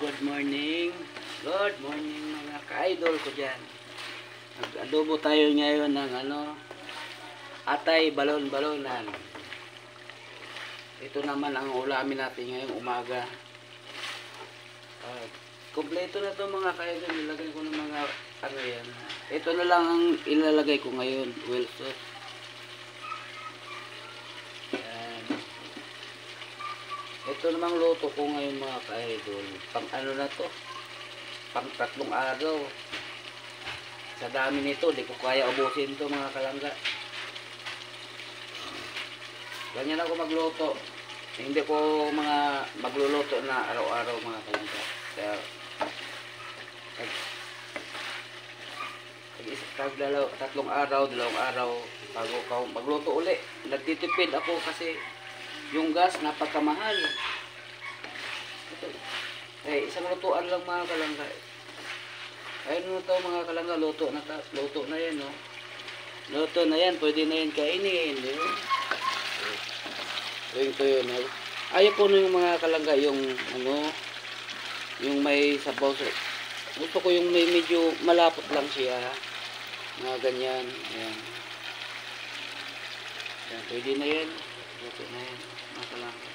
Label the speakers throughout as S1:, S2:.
S1: good morning. Good morning mga ka-idol ko dyan. Nag-adobo tayo ngayon ng atay balon-balonan. Ito naman ang ulamin natin ngayong umaga. Kompleto na to mga ka-idol. Nilagay ko ng mga yan. Ito na lang ang ilalagay ko ngayon. Well sauce. Ito namang luto ko ngayon mga ka-idol. Pang na to? Pang 3 araw. Sa dami nito, di ko kaya ubusin to mga kalangga. Ganyan ako magluto. Hindi ko magluluto na araw-araw mga kalangga. Kaya tag 3 araw, 2 araw bago ka magluto uli. Nagtitipid ako kasi yung gas napakamahal. Ito. Isang lutuan lang mga kalangga. Ayun to mga kalangga, luto na yan, no. Luto na yan, pwede na yan kainin, di ba? Ito yun, no. Ayaw po yung mga kalangga, yung yung may sabaw. Gusto ko yung may medyo malapot lang siya. Mga ganyan. Ayan. Ayan, pwede na yan. Luto na yan. Mga kalangga.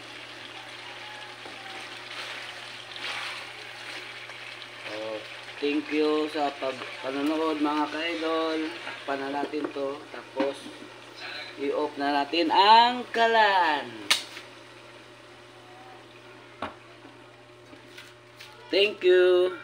S1: Thank you sa panonood mga ka-idol. Takpan na natin to. Tapos i-off na natin ang kalan. Thank you.